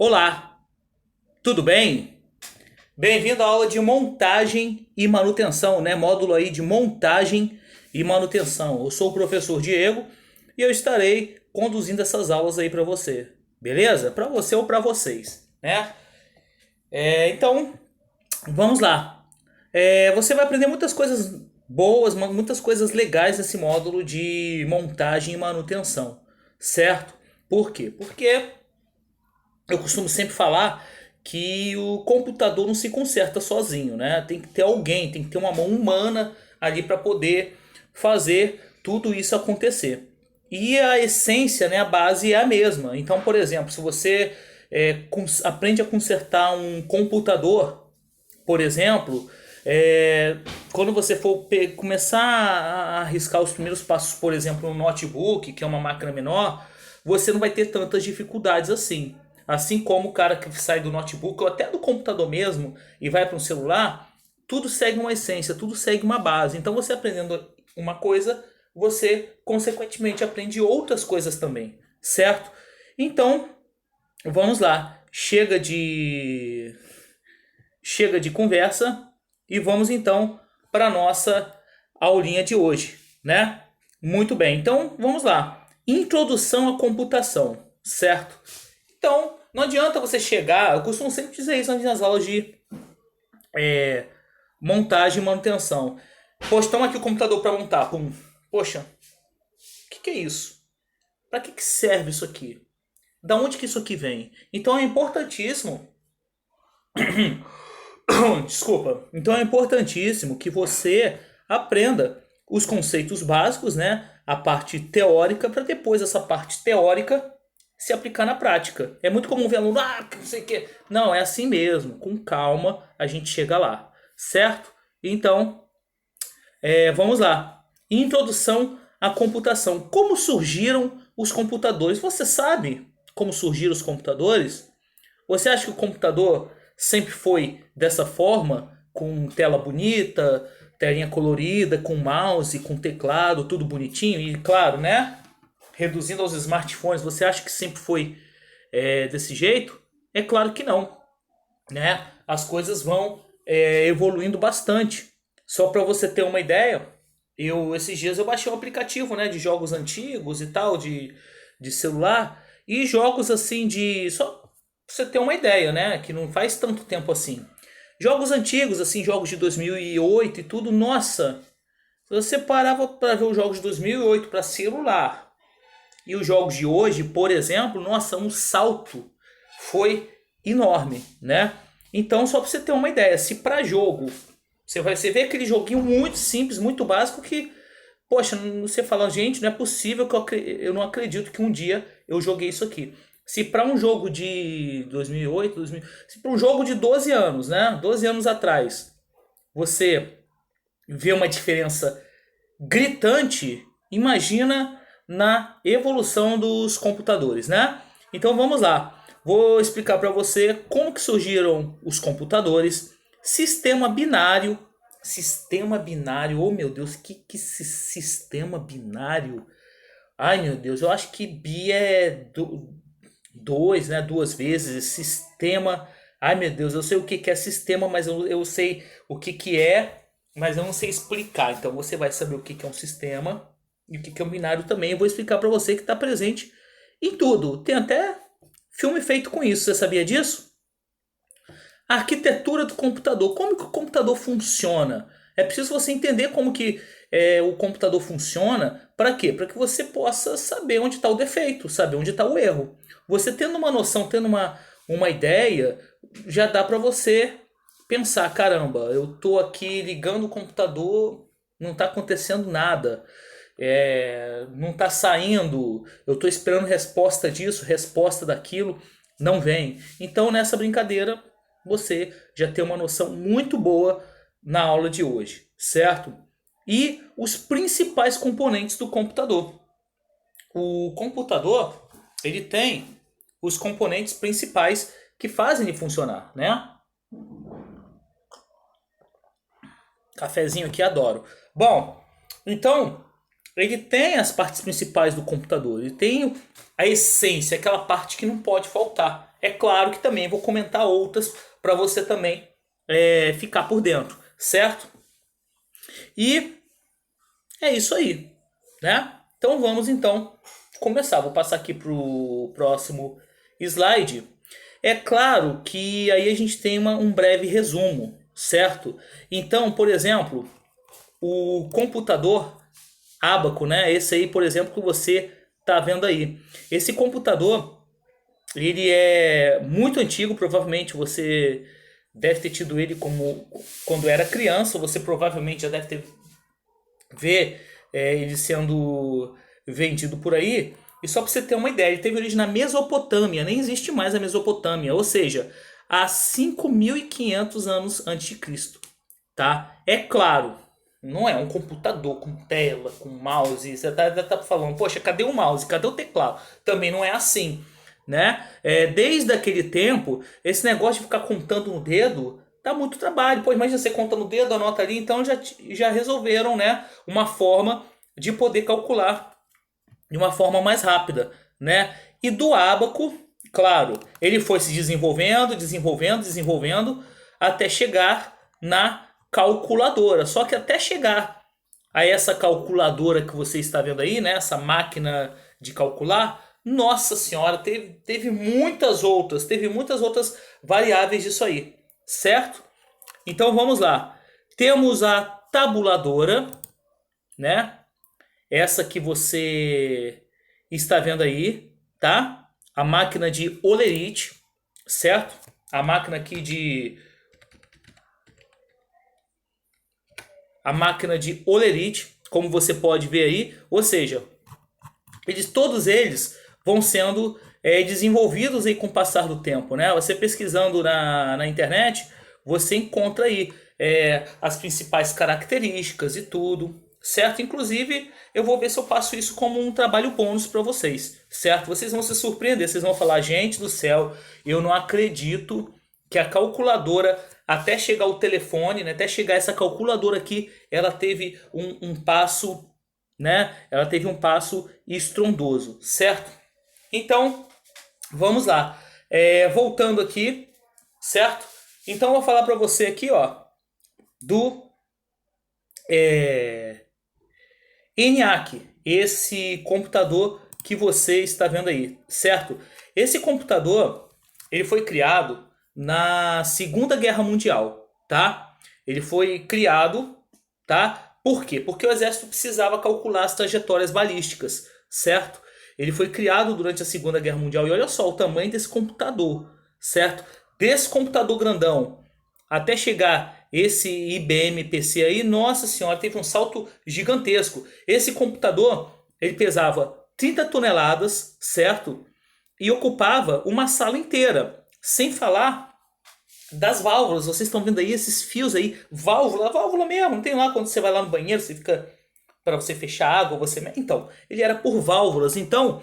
Olá, tudo bem? Bem-vindo à aula de montagem e manutenção, né? Módulo aí de montagem e manutenção. Eu sou o professor Diego e eu estarei conduzindo essas aulas aí para você, beleza? Para você ou para vocês, né? Então, vamos lá. Você vai aprender muitas coisas boas, muitas coisas legais nesse módulo de montagem e manutenção, certo? Por quê? Porque eu costumo sempre falar que o computador não se conserta sozinho, né? Tem que ter alguém, tem que ter uma mão humana ali para poder fazer tudo isso acontecer. E a essência, né, a base é a mesma. Então, por exemplo, se você aprende a consertar um computador, por exemplo, é, quando você for começar a arriscar os primeiros passos, por exemplo, no notebook, que é uma máquina menor, você não vai ter tantas dificuldades assim. Assim como o cara que sai do notebook ou até do computador mesmo e vai para um celular, tudo segue uma essência, tudo segue uma base. Então você aprendendo uma coisa, você consequentemente aprende outras coisas também, certo? Então, vamos lá. Chega de conversa e vamos então para nossa aulinha de hoje, né? Muito bem. Então, vamos lá. Introdução à computação, certo? Então, não adianta você chegar, eu costumo sempre dizer isso nas aulas de montagem e manutenção. Poxa, toma aqui o computador para montar. Pum. Poxa, o que é isso? Para que serve isso aqui? Da onde que isso aqui vem? Então é importantíssimo. Desculpa. Então é importantíssimo que você aprenda os conceitos básicos, né? A parte teórica, para depois essa parte teórica se aplicar na prática. É muito comum ver aluno, não sei o quê. Não, é assim mesmo. Com calma a gente chega lá, certo? Então, vamos lá. Introdução à computação. Como surgiram os computadores? Você sabe como surgiram os computadores? Você acha que o computador sempre foi dessa forma, com tela bonita, telinha colorida, com mouse, com teclado, tudo bonitinho? E claro, né? Reduzindo aos smartphones, você acha que sempre foi desse jeito? É claro que não, né? As coisas vão evoluindo bastante. Só para você ter uma ideia, esses dias eu baixei um aplicativo, né, de jogos antigos e tal, de celular, e jogos assim de só pra você ter uma ideia, né, que não faz tanto tempo assim. Jogos antigos, assim, jogos de 2008 e tudo, nossa, se você parava para ver os jogos de 2008 para celular e os jogos de hoje, por exemplo, nossa, um salto foi enorme, né? Então, só para você ter uma ideia, se para jogo você vê aquele joguinho muito simples, muito básico que, poxa, você fala, gente, não é possível que eu não acredito que um dia eu joguei isso aqui. Se para um jogo de 2008, 2000, se para um jogo de 12 anos, né? 12 anos atrás, você vê uma diferença gritante, imagina na evolução dos computadores, né? Então vamos lá. Vou explicar para você como que surgiram os computadores, sistema binário, oh meu Deus, que sistema binário? Ai meu Deus, eu acho que bi é dois, né? Duas vezes, sistema. Ai meu Deus, eu sei o que é sistema, mas eu sei o que é, mas eu não sei explicar. Então você vai saber o que é um sistema e o que é um binário também. Eu vou explicar para você que está presente em tudo. Tem até filme feito com isso. Você sabia disso? A arquitetura do computador. Como que o computador funciona? É preciso você entender como que o computador funciona. Para quê? Para que você possa saber onde está o defeito, saber onde está o erro. Você tendo uma noção, tendo uma ideia, já dá para você pensar, caramba, eu tô aqui ligando o computador, não está acontecendo nada. Não está saindo, eu estou esperando resposta disso, resposta daquilo, não vem. Então nessa brincadeira você já tem uma noção muito boa na aula de hoje, certo? E os principais componentes do computador. O computador, ele tem os componentes principais que fazem ele funcionar, né? Cafezinho aqui, adoro. Bom, então, ele tem as partes principais do computador. Ele tem a essência, aquela parte que não pode faltar. É claro que também vou comentar outras para você também ficar por dentro, certo? E é isso aí, né? Então vamos então começar. Vou passar aqui para o próximo slide. É claro que aí a gente tem um breve resumo, certo? Então, por exemplo, o computador Abaco, né? Esse aí, por exemplo, que você está vendo aí. Esse computador, ele é muito antigo, provavelmente você deve ter tido ele como quando era criança, você provavelmente já deve ter ver ele sendo vendido por aí. E só para você ter uma ideia, ele teve origem na Mesopotâmia, nem existe mais a Mesopotâmia, ou seja, há 5.500 anos antes de Cristo, tá? É claro, não é um computador com tela, com mouse. Você tá falando, poxa, cadê o mouse? Cadê o teclado? Também não é assim, né? Desde aquele tempo, esse negócio de ficar contando no dedo dá muito trabalho. Pô, imagina você conta no dedo, anota ali. Então já resolveram, né, uma forma de poder calcular de uma forma mais rápida, né? E do ábaco, claro, ele foi se desenvolvendo, desenvolvendo, desenvolvendo, até chegar na calculadora. Só que até chegar a essa calculadora que você está vendo aí, né? Essa máquina de calcular, nossa senhora, teve teve muitas outras variáveis disso aí, certo? Então vamos lá. Temos a tabuladora, né? Essa que você está vendo aí, tá? A máquina de Olerite, certo? A máquina aqui de a máquina de Olerite, como você pode ver aí, ou seja, todos eles vão sendo desenvolvidos aí com o passar do tempo, né? Você pesquisando na internet, você encontra aí as principais características e tudo, certo? Inclusive, eu vou ver se eu passo isso como um trabalho bônus para vocês, certo? Vocês vão se surpreender, vocês vão falar, gente do céu, eu não acredito que a calculadora, até chegar o telefone, né, até chegar essa calculadora aqui, ela teve um passo, né? Ela teve um passo estrondoso, certo? Então, vamos lá. Voltando aqui, certo? Então, eu vou falar para você aqui, ó, do ENIAC, esse computador que você está vendo aí, certo? Esse computador, ele foi criado na Segunda Guerra Mundial, tá? Ele foi criado, tá? Por quê? Porque o exército precisava calcular as trajetórias balísticas, certo? Ele foi criado durante a Segunda Guerra Mundial e olha só o tamanho desse computador, certo? Desse computador grandão até chegar esse IBM PC aí, nossa senhora, teve um salto gigantesco. Esse computador, ele pesava 30 toneladas, certo? E ocupava uma sala inteira, sem falar das válvulas. Vocês estão vendo aí esses fios aí, válvula mesmo, não tem lá quando você vai lá no banheiro, você fica para você fechar água, então, ele era por válvulas. Então,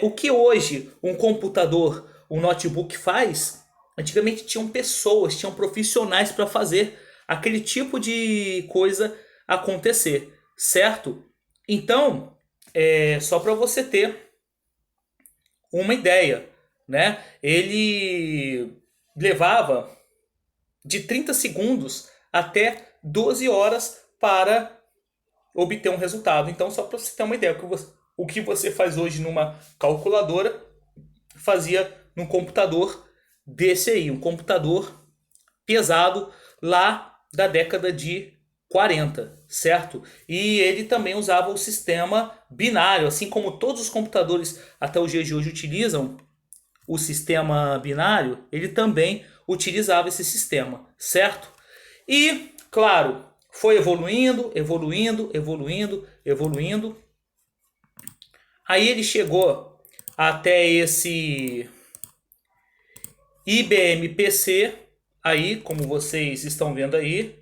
o que hoje um computador, um notebook faz, antigamente tinham pessoas, tinham profissionais para fazer aquele tipo de coisa acontecer, certo? Então, só para você ter uma ideia, né? Ele levava de 30 segundos até 12 horas para obter um resultado. Então, só para você ter uma ideia, o que você faz hoje numa calculadora, fazia num computador desse aí, um computador pesado lá da década de 40, certo? E ele também usava o sistema binário, assim como todos os computadores até os dias de hoje utilizam o sistema binário, ele também utilizava esse sistema, certo? E, claro, foi evoluindo, evoluindo, evoluindo, evoluindo. Aí ele chegou até esse IBM PC, aí, como vocês estão vendo aí,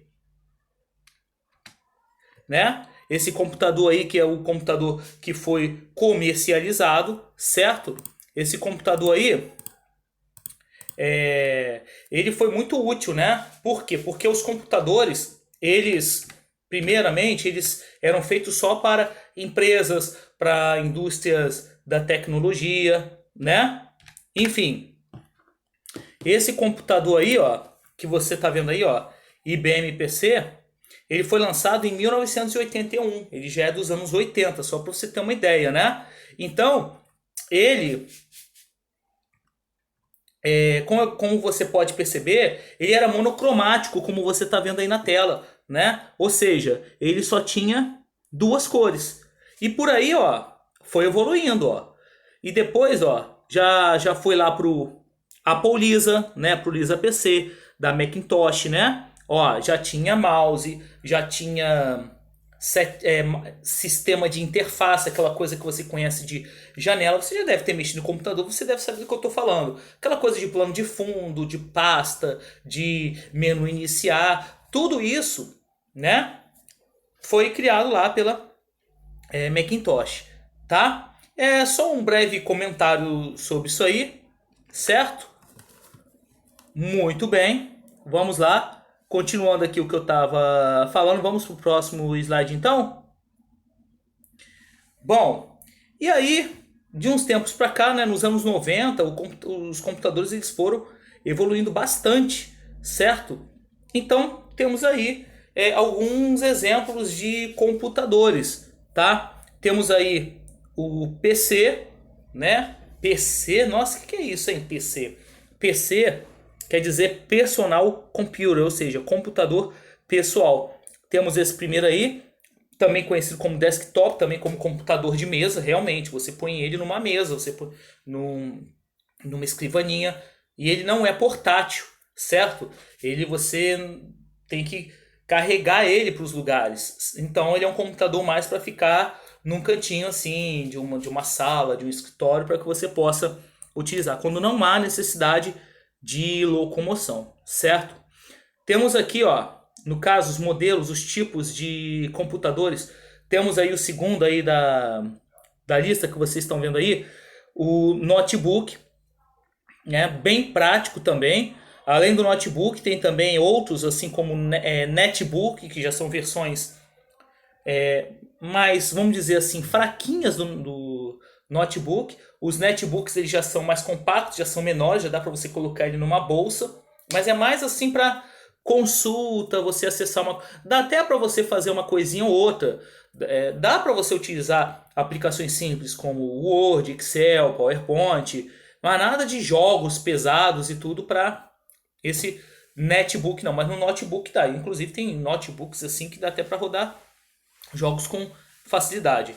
né? Esse computador aí, que é o computador que foi comercializado, certo? Esse computador aí, ele foi muito útil, né? Por quê? Porque os computadores, primeiramente, eles eram feitos só para empresas, para indústrias da tecnologia, né? Enfim, Esse computador aí, ó, que você tá vendo aí, ó, IBM PC, ele foi lançado em 1981. Ele já é dos anos 80, só para você ter uma ideia, né? Então, ele, como você pode perceber, ele era monocromático, como você está vendo aí na tela, né? Ou seja, ele só tinha duas cores. E por aí, ó, foi evoluindo, ó. E depois, ó, já foi lá pro Apple Lisa, né? Pro Lisa PC, da Macintosh, né? Ó, já tinha mouse, já tinha sistema de interface, aquela coisa que você conhece de janela. Você já deve ter mexido no computador, você deve saber do que eu estou falando. Aquela coisa de plano de fundo, de pasta, de menu iniciar, tudo isso, né? Foi criado lá pela Macintosh, tá? É só um breve comentário sobre isso aí, certo? Muito bem, vamos lá. Continuando aqui o que eu estava falando, vamos para o próximo slide então? Bom, e aí, de uns tempos para cá, né, nos anos 90, os computadores eles foram evoluindo bastante, certo? Então, temos aí alguns exemplos de computadores, tá? Temos aí o PC, né? PC, nossa, o que é isso, hein? PC. PC quer dizer personal computer, ou seja, computador pessoal. Temos esse primeiro aí, também conhecido como desktop, também como computador de mesa, realmente. Você põe ele numa mesa, você põe numa escrivaninha, e ele não é portátil, certo? Ele você tem que carregar ele para os lugares. Então ele é um computador mais para ficar num cantinho assim, de uma sala, de um escritório, para que você possa utilizar quando não há necessidade de locomoção, certo? Temos aqui, ó, no caso, os modelos, os tipos de computadores. Temos aí o segundo aí da lista que vocês estão vendo aí, o notebook, né? Bem prático também. Além do notebook, tem também outros, assim como netbook, que já são versões mais, vamos dizer assim, fraquinhas do notebook. Os netbooks eles já são mais compactos, já são menores, já dá para você colocar ele numa bolsa. Mas é mais assim para consulta, você acessar uma. Dá até para você fazer uma coisinha ou outra. Dá para você utilizar aplicações simples como Word, Excel, PowerPoint, mas nada de jogos pesados e tudo para esse netbook não. Mas no notebook tá. Inclusive tem notebooks assim que dá até para rodar jogos com facilidade.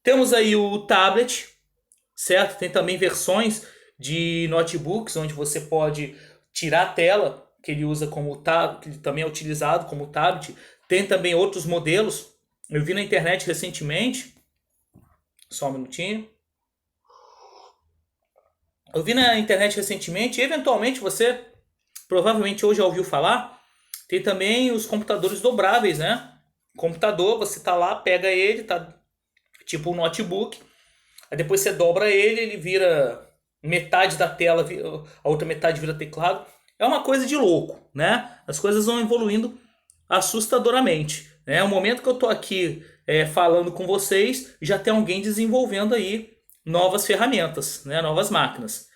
Temos aí o tablet, certo? Tem também versões de notebooks onde você pode tirar a tela, que ele usa como tablet, que também é utilizado como tablet. Tem também outros modelos. Eu vi na internet recentemente, só um minutinho. Eu vi na internet recentemente, e eventualmente você provavelmente hoje já ouviu falar, tem também os computadores dobráveis, né? Computador, você tá lá, pega ele, tá tipo um notebook. Aí depois você dobra ele, ele vira metade da tela, a outra metade vira teclado. É uma coisa de louco, né? As coisas vão evoluindo assustadoramente. Né? O momento que eu tô aqui falando com vocês, já tem alguém desenvolvendo aí novas ferramentas, né? Novas máquinas.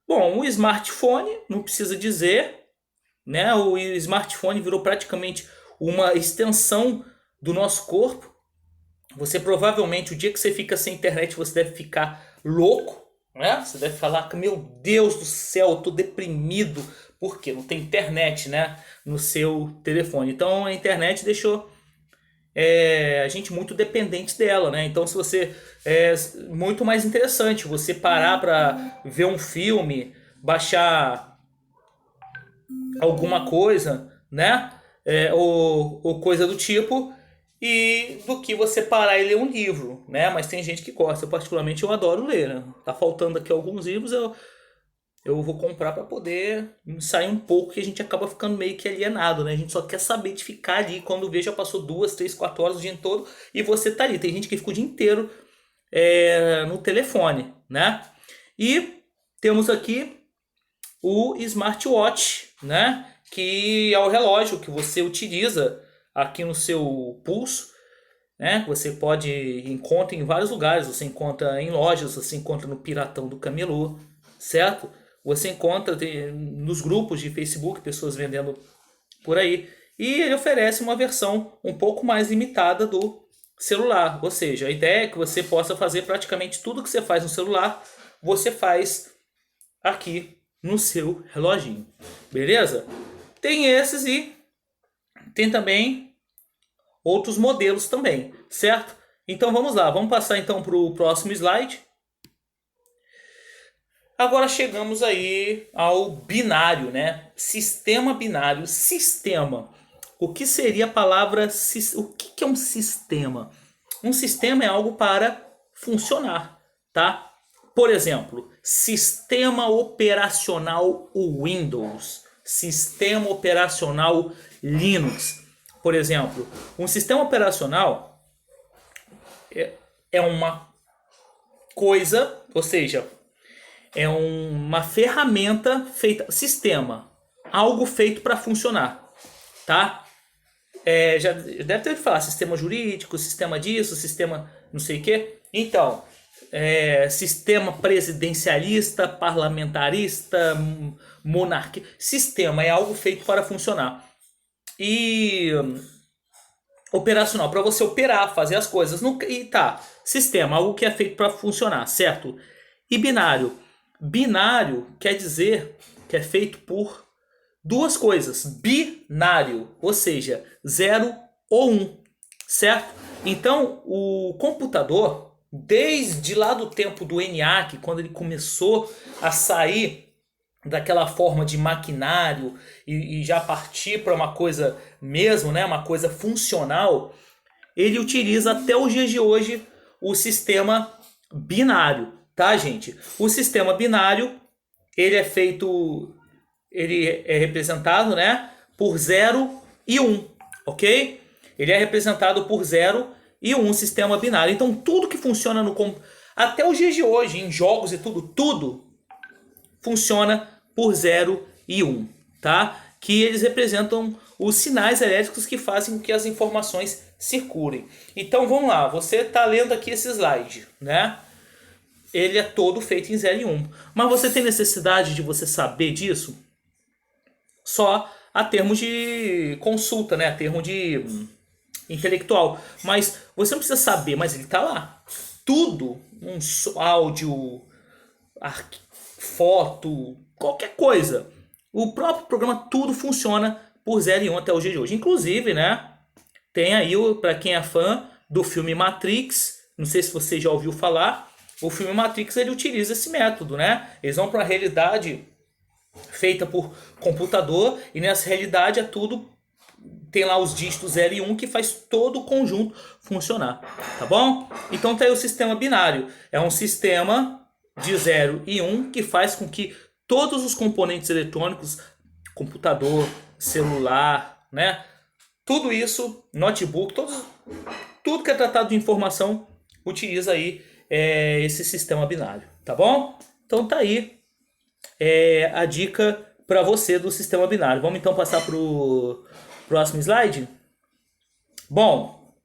Bom, o smartphone, não precisa dizer, né? O smartphone virou praticamente uma extensão do nosso corpo. Você provavelmente, o dia que você fica sem internet, você deve ficar louco, né? Você deve falar que, meu Deus do céu, eu tô deprimido, porque não tem internet, né? No seu telefone. Então a internet deixou a gente muito dependente dela, né? Então se você é muito mais interessante você parar para ver um filme, baixar alguma coisa, né? Ou coisa do tipo, e do que você parar e ler um livro, né? Mas tem gente que gosta, particularmente eu adoro ler, né? Tá faltando aqui alguns livros, eu vou comprar para poder sair um pouco, que a gente acaba ficando meio que alienado, né? A gente só quer saber de ficar ali, quando vê já passou 2, 3, 4 horas o dia todo e você tá ali. Tem gente que fica o dia inteiro no telefone, né? E temos aqui o smartwatch, né? Que é o relógio que você utiliza aqui no seu pulso, né? Você encontra em vários lugares, você encontra em lojas, você encontra no Piratão do Camelô, certo? Você encontra nos grupos de Facebook pessoas vendendo por aí. E ele oferece uma versão um pouco mais limitada do celular. Ou seja, a ideia é que você possa fazer praticamente tudo que você faz no celular, você faz aqui no seu reloginho. Beleza? Tem esses e tem também outros modelos também, certo? Então vamos lá, vamos passar então para o próximo slide. Agora chegamos aí ao binário, né? Sistema binário. Sistema. O que seria a palavra... O que é um sistema? Um sistema é algo para funcionar, tá? Por exemplo, sistema operacional Windows. Sistema operacional Linux. Por exemplo, um sistema operacional é uma coisa, ou seja, é uma ferramenta feita, sistema, algo feito para funcionar, tá? Já deve ter ouvido falar sistema jurídico, sistema disso, sistema não sei o quê. Então, sistema presidencialista, parlamentarista, monarquia. Sistema é algo feito para funcionar. E operacional, para você operar, fazer as coisas. E tá, sistema, algo que é feito para funcionar, certo? E binário. Binário quer dizer que é feito por duas coisas. Binário, ou seja, 0 ou 1, certo? Então, o computador, desde lá do tempo do ENIAC, quando ele começou a sair daquela forma de maquinário e já partir para uma coisa mesmo, né, uma coisa funcional, ele utiliza até os dias de hoje o sistema binário, tá, gente? O sistema binário, ele é feito, ele é representado, né, por 0 e 1, ok? Ele é representado por 0 e 1, sistema binário. Então, tudo que funciona no até os dias de hoje, em jogos e tudo funciona por 0 e 1, tá? Que eles representam os sinais elétricos que fazem com que as informações circulem. Então vamos lá, você está lendo aqui esse slide, né? Ele é todo feito em 0 e 1. Mas você tem necessidade de você saber disso? Só a termos de consulta, né? A termo de intelectual. Mas você não precisa saber, mas ele está lá. Tudo, áudio, foto, qualquer coisa. O próprio programa, tudo funciona por 0 e 1 até o dia de hoje. Inclusive, né, tem aí, para quem é fã do filme Matrix, não sei se você já ouviu falar, o filme Matrix ele utiliza esse método, né? Eles vão para uma realidade feita por computador e nessa realidade é tudo, tem lá os dígitos 0 e 1 que faz todo o conjunto funcionar, tá bom? Então tá aí o sistema binário. É um sistema de 0 e 1 que faz com que todos os componentes eletrônicos, computador, celular, né? Tudo isso, notebook, tudo que é tratado de informação utiliza aí esse sistema binário, tá bom? Então tá aí a dica para você do sistema binário. Vamos então passar para o próximo slide? Bom,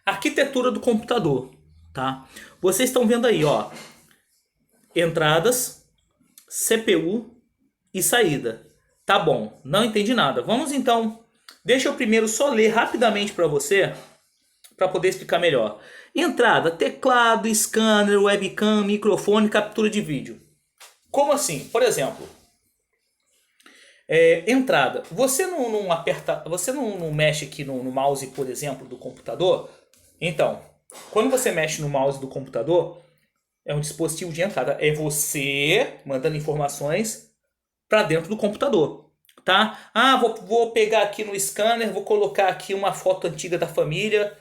arquitetura do computador, tá? Vocês estão vendo aí, ó, entradas, CPU e saída. Tá bom, não entendi nada. Vamos então, deixa eu primeiro só ler rapidamente para você, para poder explicar melhor. Entrada, teclado, scanner, webcam, microfone, captura de vídeo. Como assim? Por exemplo, entrada. Você não aperta, você não mexe aqui no mouse, por exemplo, do computador? Então, quando você mexe no mouse do computador, é um dispositivo de entrada. É você mandando informações para dentro do computador, tá? Ah, vou pegar aqui no scanner, vou colocar aqui uma foto antiga da família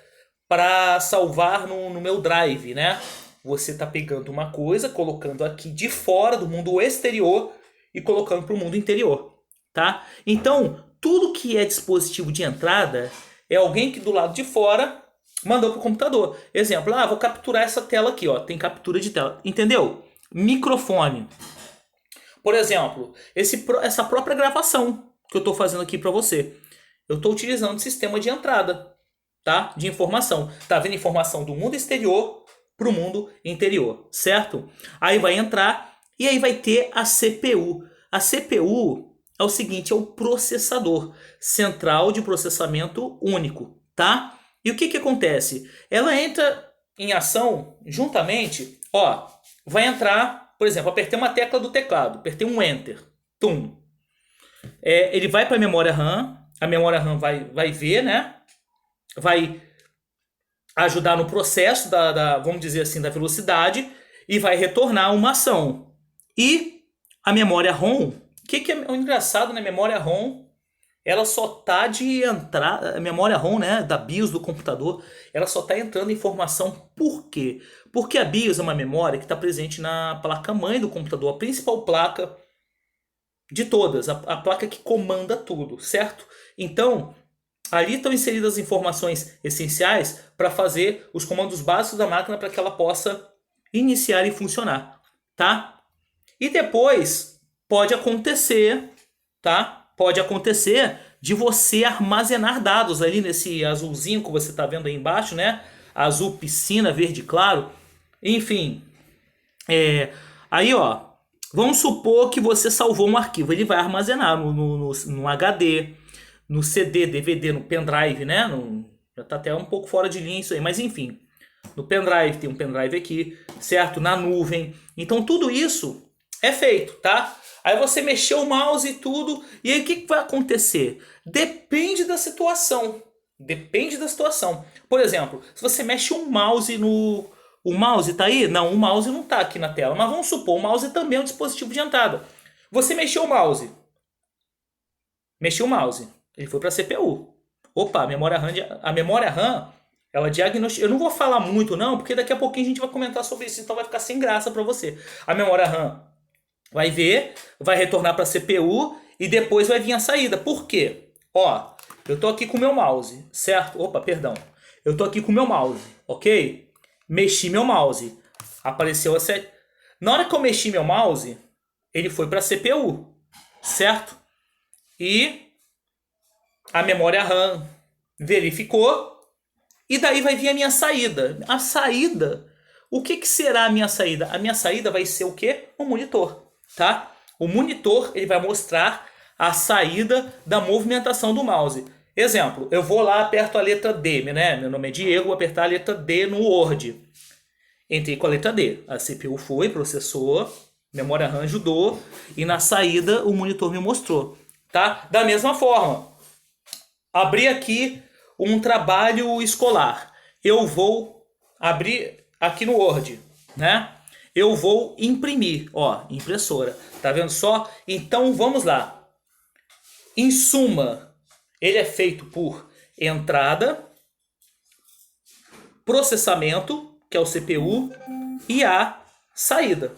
para salvar no meu drive, né? Você está pegando uma coisa, colocando aqui de fora do mundo exterior e colocando para o mundo interior, tá? Então, tudo que é dispositivo de entrada é alguém que do lado de fora mandou para o computador. Exemplo, vou capturar essa tela aqui, ó, tem captura de tela, entendeu? Microfone. Por exemplo, essa própria gravação que eu estou fazendo aqui para você. Eu estou utilizando o sistema de entrada, tá? De informação. Tá vendo informação do mundo exterior para o mundo interior, certo? Aí vai entrar E aí vai ter a CPU. A CPU é o seguinte, é o processador, central de processamento único, tá? E o que que acontece? Ela entra em ação juntamente, ó, vai entrar, por exemplo, apertei uma tecla do teclado, apertei um Enter, tum. Ele vai para a memória RAM, a memória RAM vai ver, né? Vai ajudar no processo vamos dizer assim, da velocidade e vai retornar uma ação. E a memória ROM, o que é o engraçado na memória ROM? Ela só tá de entrar, a memória ROM, né, da BIOS do computador, ela só tá entrando informação. Por quê? Porque a BIOS é uma memória que está presente na placa-mãe do computador, a principal placa de todas, a placa que comanda tudo, certo? Então, ali estão inseridas as informações essenciais para fazer os comandos básicos da máquina para que ela possa iniciar e funcionar, tá? E depois pode acontecer, tá? Pode acontecer de você armazenar dados ali nesse azulzinho que você está vendo aí embaixo, né? Azul piscina, verde claro. Enfim, aí ó, vamos supor que você salvou um arquivo, ele vai armazenar no HD, no CD, DVD, no pendrive, né? Já tá até um pouco fora de linha isso aí, mas enfim. No pendrive, tem um pendrive aqui, certo? Na nuvem. Então tudo isso é feito, tá? Aí você mexeu o mouse e tudo, e aí o que vai acontecer? Depende da situação. Depende da situação. Por exemplo, se você mexe um mouse no... O mouse tá aí? Não, o mouse não tá aqui na tela. Mas vamos supor, o mouse também é um dispositivo de entrada. Você mexeu o mouse. Mexeu o mouse. Ele foi para a CPU. Opa, a memória RAM, ela diagnostica. Eu não vou falar muito não, porque daqui a pouquinho a gente vai comentar sobre isso, então vai ficar sem graça para você. A memória RAM vai ver, vai retornar para a CPU e depois vai vir a saída. Por quê? Ó, eu tô aqui com o meu mouse, certo? Opa, perdão. Eu tô aqui com o meu mouse, ok? Mexi meu mouse. Apareceu a set... Na hora que eu mexi meu mouse, ele foi para a CPU, certo? E a memória RAM verificou. E daí vai vir a minha saída. A saída, o que que será a minha saída? A minha saída vai ser o quê? O monitor, tá? O monitor, ele vai mostrar a saída da movimentação do mouse. Exemplo, eu vou lá, aperto a letra D, né? Meu nome é Diego, vou apertar a letra D no Word. Entrei com a letra D. A CPU foi, processou, memória RAM ajudou, e na saída o monitor me mostrou, tá? Da mesma forma, abri aqui um trabalho escolar. Eu vou abrir aqui no Word, né? Eu vou imprimir, ó, impressora. Tá vendo só? Então vamos lá. Em suma, ele é feito por entrada, processamento, que é o CPU, e a saída,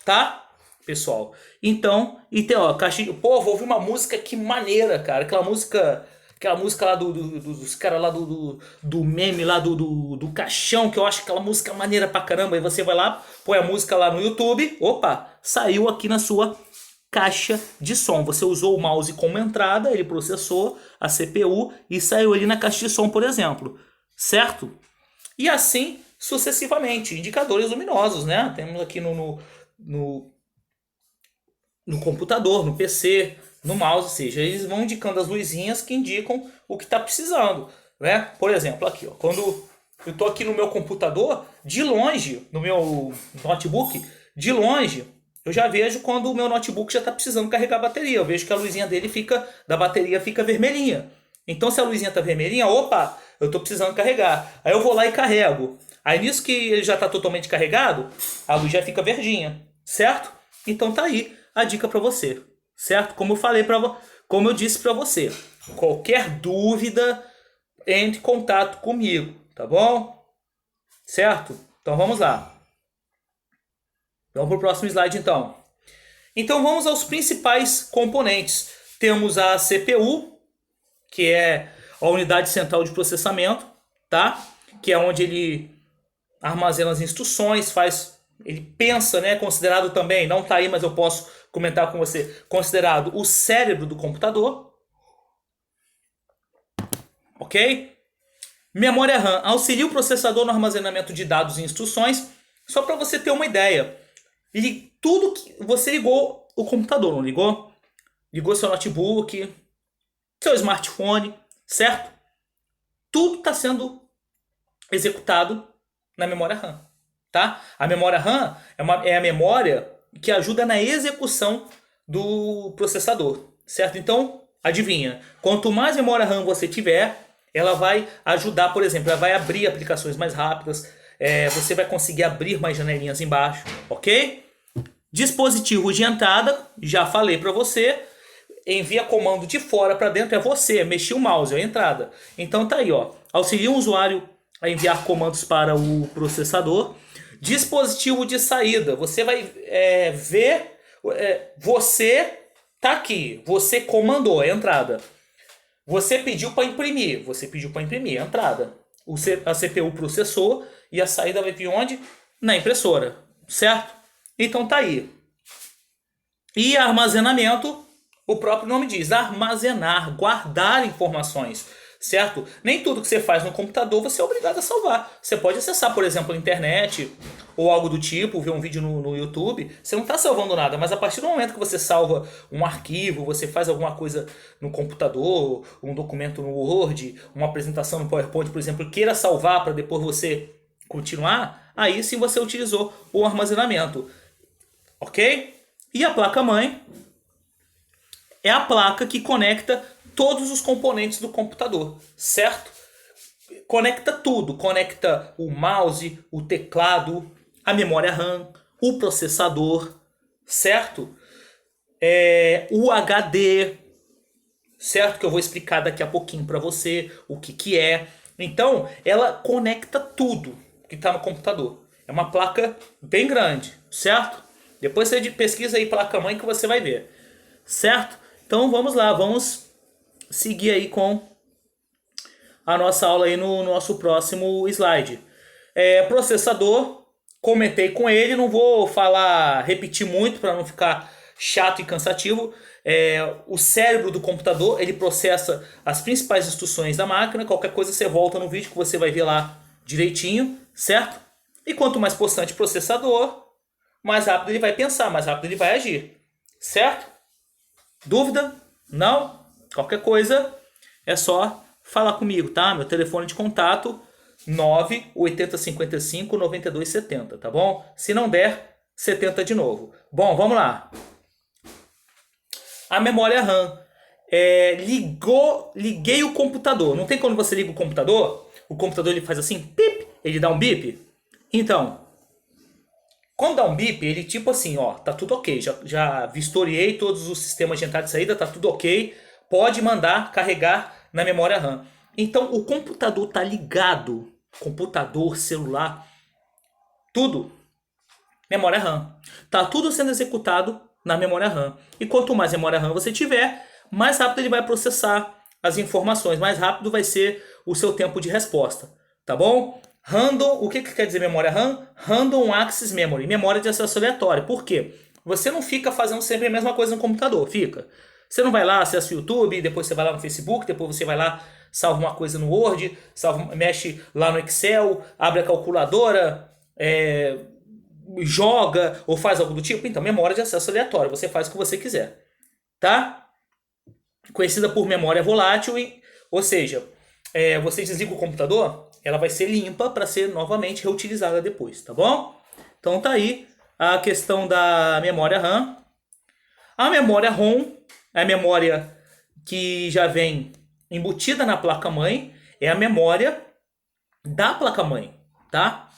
tá? Pessoal. Então, e tem, ó, caixinha. Pô, vou ouvir uma música que maneira, cara. Aquela música lá dos caras lá do meme lá do caixão, que eu acho aquela música maneira pra caramba. Aí você vai lá, põe a música lá no YouTube. Opa, saiu aqui na sua caixa de som. Você usou o mouse como entrada, ele processou a CPU e saiu ali na caixa de som, por exemplo. Certo? E assim sucessivamente. Indicadores luminosos, né? Temos aqui no computador, no PC, no mouse, ou seja, eles vão indicando as luzinhas que indicam o que está precisando, né? Por exemplo, aqui, ó, quando eu estou aqui no meu computador, de longe, no meu notebook, de longe, eu já vejo quando o meu notebook já está precisando carregar a bateria. Eu vejo que a luzinha da bateria fica vermelhinha. Então, se a luzinha está vermelhinha, opa, eu estou precisando carregar. Aí eu vou lá e carrego. Aí nisso que ele já está totalmente carregado, a luz já fica verdinha, certo? Então tá aí a dica para você, certo? Como eu disse para você, qualquer dúvida, entre em contato comigo, tá bom? Certo? Então vamos lá. Vamos para o próximo slide então. Então vamos aos principais componentes. Temos a CPU, que é a unidade central de processamento, tá? Que é onde ele armazena as instruções, ele pensa, né? Considerado também, não tá aí, mas eu posso comentar com você, considerado o cérebro do computador. Ok? Memória RAM auxilia o processador no armazenamento de dados e instruções. Só para você ter uma ideia, ele tudo que você ligou o computador, não ligou? Ligou seu notebook, seu smartphone, certo? Tudo está sendo executado na memória RAM, tá? A memória RAM é a memória que ajuda na execução do processador, certo? Então, adivinha, quanto mais memória RAM você tiver, ela vai ajudar, por exemplo, ela vai abrir aplicações mais rápidas, você vai conseguir abrir mais janelinhas embaixo, ok? Dispositivo de entrada, já falei para você, envia comando de fora para dentro, é você, mexer o mouse, é a entrada. Então tá aí, ó, auxilia o usuário a enviar comandos para o processador. Dispositivo de saída, você vai ver, você tá aqui, você comandou a entrada. Você pediu para imprimir, a entrada. A CPU processou e a saída vai vir onde? Na impressora, certo? Então tá aí. E armazenamento, o próprio nome diz, armazenar, guardar informações, certo? Nem tudo que você faz no computador você é obrigado a salvar. Você pode acessar, por exemplo, a internet ou algo do tipo, ver um vídeo no YouTube, você não está salvando nada, mas a partir do momento que você salva um arquivo, você faz alguma coisa no computador, um documento no Word, uma apresentação no PowerPoint, por exemplo, queira salvar para depois você continuar, aí sim você utilizou o armazenamento, ok? E a placa-mãe é a placa que conecta todos os componentes do computador, certo? Conecta tudo, conecta o mouse, o teclado, a memória RAM, o processador, certo? O HD, certo? Que eu vou explicar daqui a pouquinho para você o que é. Então, ela conecta tudo que está no computador. É uma placa bem grande, certo? Depois você pesquisa aí placa-mãe que você vai ver, certo? Então vamos lá, vamos seguir aí com a nossa aula aí no nosso próximo slide. Processador, comentei com ele, não vou repetir muito para não ficar chato e cansativo. O cérebro do computador, ele processa as principais instruções da máquina. Qualquer coisa você volta no vídeo que você vai ver lá direitinho, certo? E quanto mais possante o processador, mais rápido ele vai pensar, mais rápido ele vai agir, certo? Dúvida? Não? Qualquer coisa é só falar comigo, tá? Meu telefone de contato 98055 9270, tá bom? Se não der, 70 de novo. Bom, vamos lá. A memória RAM. Liguei o computador. Não tem quando você liga o computador ele faz assim, pip, ele dá um bip. Então, quando dá um bip, ele tipo assim, ó, tá tudo ok, já vistoriei todos os sistemas de entrada e saída, tá tudo ok, pode mandar carregar na memória RAM. Então o computador tá ligado, computador, celular, tudo, memória RAM. Tá tudo sendo executado na memória RAM. E quanto mais memória RAM você tiver, mais rápido ele vai processar as informações, mais rápido vai ser o seu tempo de resposta, tá bom? Random, o que quer dizer memória RAM? Random Access Memory, memória de acesso aleatório. Por quê? Você não fica fazendo sempre a mesma coisa no computador, fica. Você não vai lá, acessa o YouTube, depois você vai lá no Facebook, depois você vai lá, salva uma coisa no Word, mexe lá no Excel, abre a calculadora, joga ou faz algo do tipo. Então, memória de acesso aleatório, você faz o que você quiser, tá? Conhecida por memória volátil, ou seja, você desliga o computador, ela vai ser limpa para ser novamente reutilizada depois, tá bom? Então tá aí a questão da memória RAM. A memória ROM é a memória que já vem embutida na placa-mãe, é a memória da placa-mãe, tá?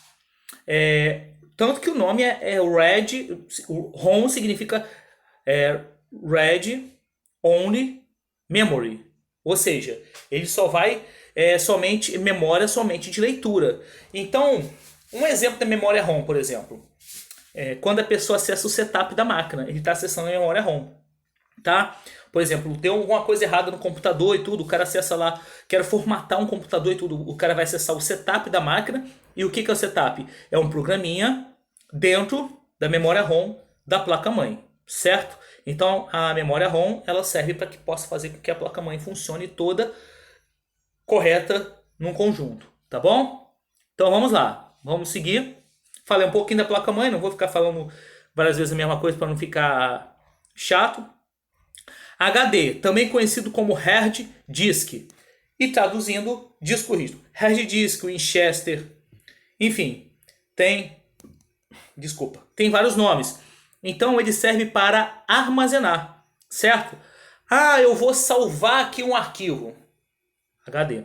Tanto que o nome é RAID, ROM significa Read Only Memory, ou seja, ele só vai memória somente de leitura. Então, um exemplo da memória ROM, por exemplo, quando a pessoa acessa o setup da máquina, ele está acessando a memória ROM, tá? Por exemplo, deu alguma coisa errada no computador e tudo, o cara acessa lá, quero formatar um computador e tudo, o cara vai acessar o setup da máquina. E o que é o setup? É um programinha dentro da memória ROM da placa-mãe, certo? Então, a memória ROM, ela serve para que possa fazer com que a placa-mãe funcione toda correta num conjunto, tá bom? Então vamos lá, vamos seguir. Falei um pouquinho da placa-mãe, não vou ficar falando várias vezes a mesma coisa para não ficar chato. HD, também conhecido como hard disk, e traduzindo, disco rígido. Hard disk, Winchester, enfim, tem vários nomes. Então ele serve para armazenar, certo? Ah, eu vou salvar aqui um arquivo, HD.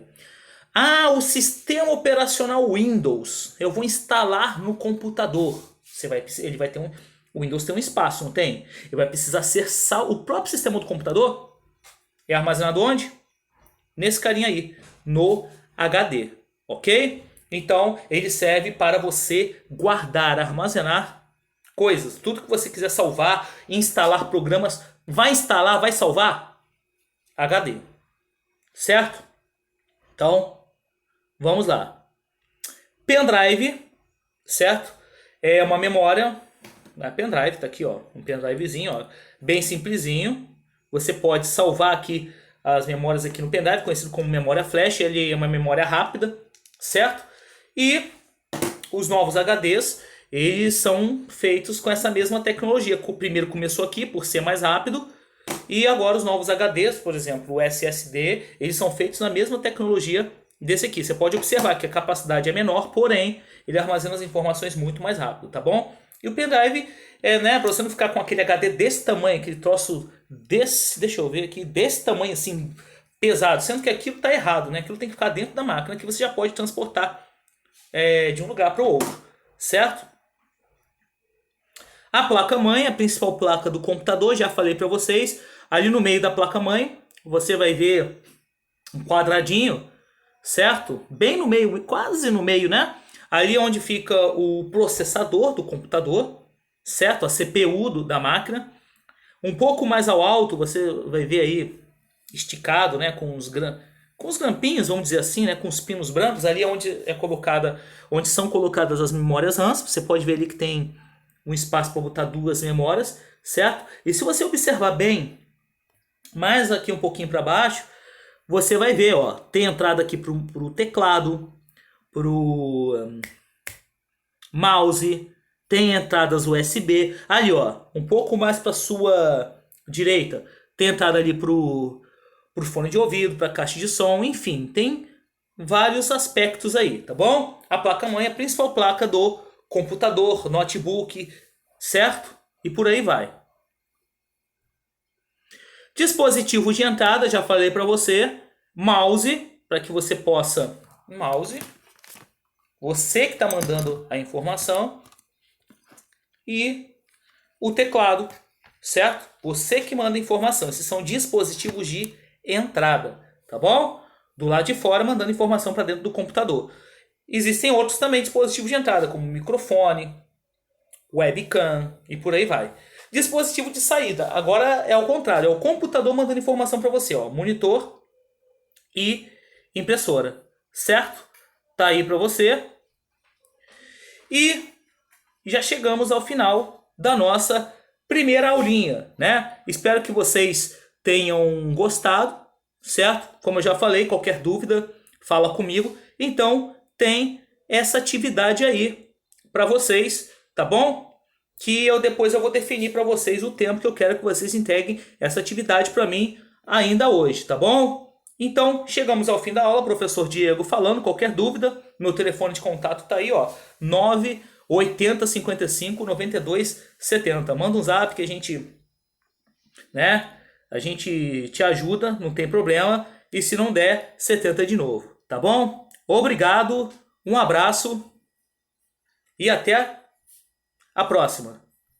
Ah, o sistema operacional Windows, eu vou instalar no computador. Ele vai ter o Windows tem um espaço, não tem? Ele vai precisar ser o próprio sistema do computador é armazenado onde? Nesse carinha aí, no HD, ok? Então, ele serve para você guardar, armazenar coisas. Tudo que você quiser salvar, instalar programas, vai instalar, vai salvar? HD, certo? Então, vamos lá. Pendrive, certo? É uma memória, a pendrive, tá aqui, ó, um pendrivezinho, ó, bem simplesinho. Você pode salvar aqui as memórias aqui no pendrive, conhecido como memória flash. Ele é uma memória rápida, certo? E os novos HDs, eles são feitos com essa mesma tecnologia. O primeiro começou aqui por ser mais rápido, e agora os novos HDs, por exemplo, o SSD, eles são feitos na mesma tecnologia desse aqui. Você pode observar que a capacidade é menor, porém, ele armazena as informações muito mais rápido, tá bom? E o pendrive, né, para você não ficar com aquele HD desse tamanho, aquele troço desse, deixa eu ver aqui, desse tamanho assim, pesado, sendo que aquilo está errado, né? Aquilo tem que ficar dentro da máquina, que você já pode transportar de um lugar para o outro, certo? A placa-mãe, a principal placa do computador, já falei para vocês, ali no meio da placa-mãe, você vai ver um quadradinho, certo? Bem no meio, quase no meio, né? Ali onde fica o processador do computador, certo? A CPU da máquina. Um pouco mais ao alto, você vai ver aí esticado, né? Com os grampinhos, vamos dizer assim, né? Com os pinos brancos. Ali é onde são colocadas as memórias RAMs. Você pode ver ali que tem um espaço para botar duas memórias, certo? E se você observar bem, mais aqui um pouquinho para baixo, você vai ver, ó, tem entrada aqui para o teclado, para o mouse, tem entradas USB. Ali, ó, um pouco mais para sua direita, tem entrada ali para o fone de ouvido, para a caixa de som, enfim, tem vários aspectos aí, tá bom? A placa-mãe é a principal placa do computador, notebook, certo? E por aí vai. Dispositivo de entrada, já falei para você. Mouse, para que você possa... Mouse. Você que está mandando a informação. E o teclado, certo? Você que manda a informação. Esses são dispositivos de entrada, tá bom? Do lado de fora, mandando informação para dentro do computador. Existem outros também dispositivos de entrada, como microfone, webcam e por aí vai. Dispositivo de saída, agora é ao contrário, é o computador mandando informação para você, ó, monitor e impressora, certo? Tá aí para você. E já chegamos ao final da nossa primeira aulinha, né? Espero que vocês tenham gostado, certo? Como eu já falei, qualquer dúvida, fala comigo. Então, tem essa atividade aí para vocês, tá bom? Que depois eu vou definir para vocês o tempo que eu quero que vocês entreguem essa atividade para mim ainda hoje, tá bom? Então, chegamos ao fim da aula, professor Diego falando, qualquer dúvida, meu telefone de contato tá aí, ó, 980 55 92 70. Manda um zap que a gente, né, a gente te ajuda, não tem problema, e se não der, você tenta de novo, tá bom? Obrigado, um abraço e até a próxima.